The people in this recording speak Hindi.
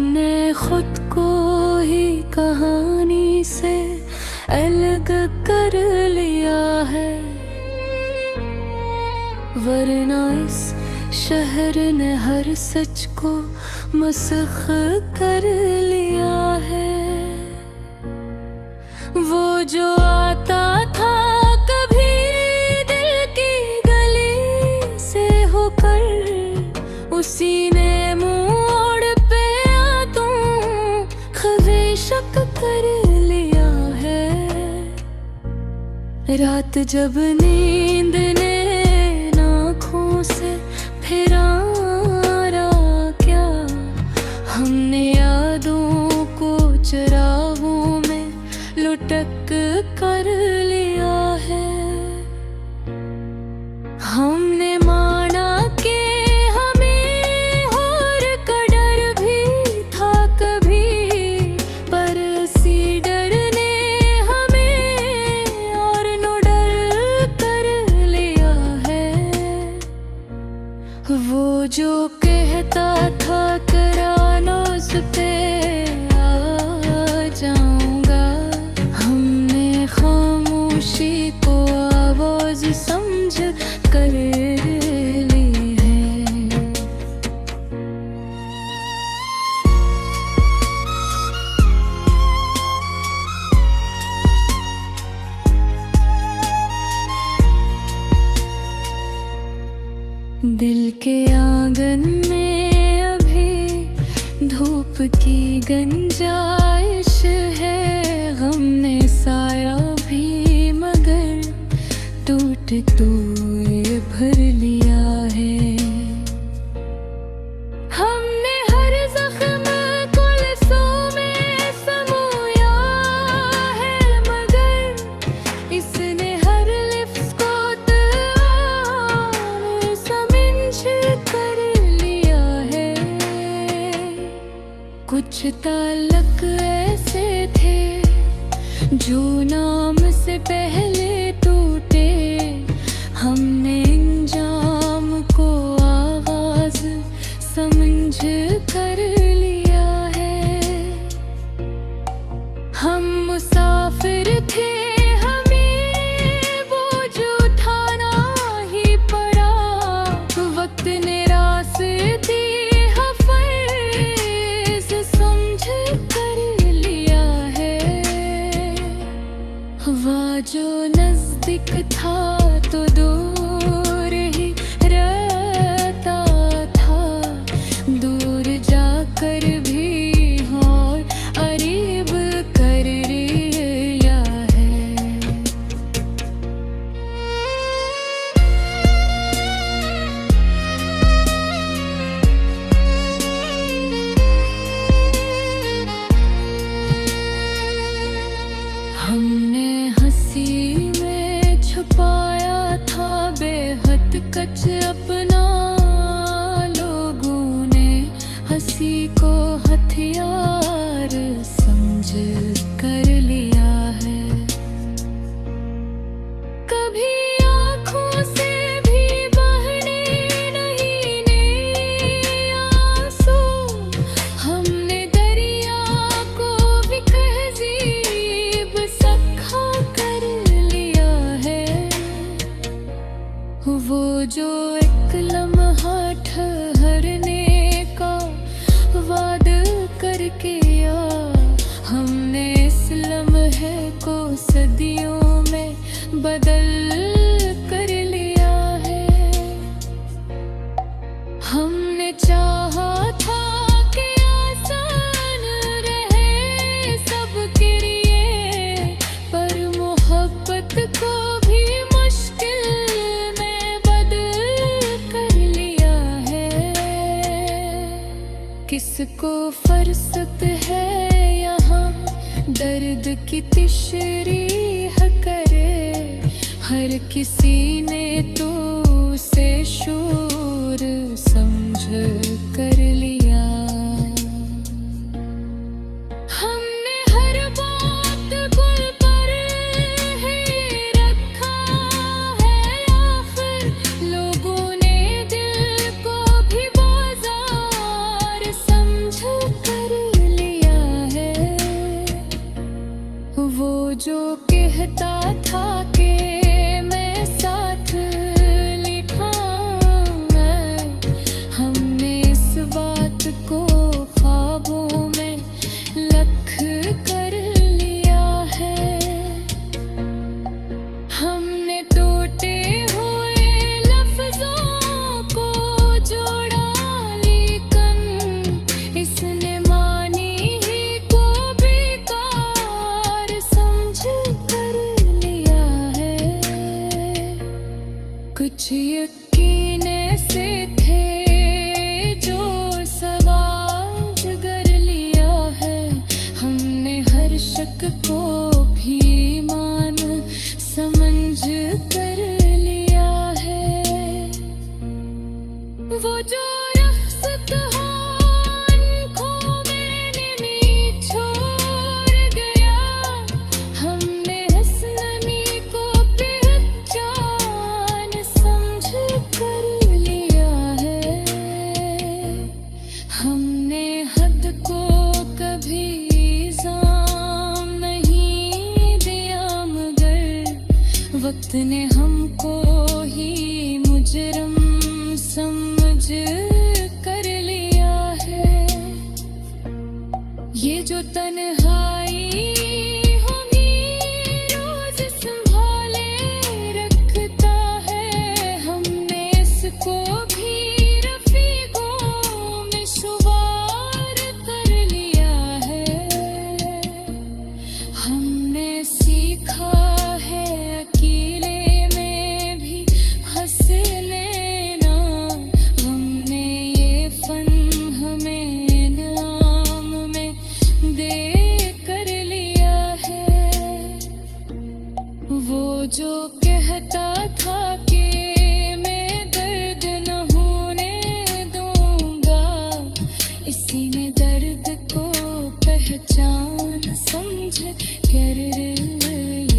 हमने खुद को ही कहानी से अलग कर लिया है, वरना इस शहर ने हर सच को मसख कर लिया है। वो जो आता था कभी दिल की गली से होकर, उसी ने मुंह ओढ़ पे तुम ख्वेशक कर लिया है। रात जब नींद ने आँखों से फिरारा क्या, हमने यादों को चरागों में लुटक कर लिया है। हमने माना कि हमें और का डर भी था कभी, पर इसी डर ने हमें और नो डर कर लिया है। वो जो कहता था करानो उस पे आ जाऊंगा, हमने खामोशी को आवाज समझ कर ली है। दिल के आंगन में अभी धूप की गुंजाइश है, गम ने साया भी मगर टूट टूट भर लिया है। हमने हर जख्म को लफ्ज़ों में समोया है, मगर इसने हर लफ्ज़ को समझ कर लिया है। कुछ ताल्लुक ऐसे थे जो नाम से पहले टूटे, हमने इंजाम को आवाज समझ कर लिया है। हम मुसाफिर थे, हमें बोझ उठाना ही पड़ा, वक्त ने रास्ते हफ़्ज़ समझ कर लिया है। वह जो नजदीक था तो दूर ही रहता था, दूर जाकर भी और करीब कर लिया है। हमने हंसी में छुपाया था बेहद कच अपना, लोगों ने हंसी को हथियार समझ कर लिया है। कभी आँखों से भी बहने नहीं ने आंसू, हमने दरिया को भी तहज़ीब सखा कर लिया है। वो जो एक लम्हा ठहरने का वादा करके आ, हमने इस लम्हे को सदियों में बदल कर लिया है। हमने चाहा था कि आसान रहे सबके लिए, पर मोहब्बत को भी मुश्किल में बदल कर लिया है। किसको फुर्सत है यहाँ दर्द की तशरीह करे, हर किसी ने तो उसे शूर समझ कर लिया। हमने हर बात गुल पर ही रखा है, आखिर लोगों ने दिल को भी बाजार समझ कर शक को भी मान समझ कर लिया है। वो जो रास्ता आंखों में नहीं छोड़ गया, हमने हंसने को पहचान समझ कर लिया है। हमने हद को कभी इल्जाम नहीं दिया, मगर वक्त ने हमको ही मुजरम समझ कर लिया है। ये जो तन्हाई हमें रोज संभाले रखता है, हमने इसको भी रफीकों में शुमार कर लिया है। हमने सीखा है अकेले में भी हंस लेना, हमने ये फन हमें नाम में दे कर लिया है। वो जो कहता था कि मैं दर्द न होने दूंगा, इसी ने दर्द को पहचान समझ कर लिया।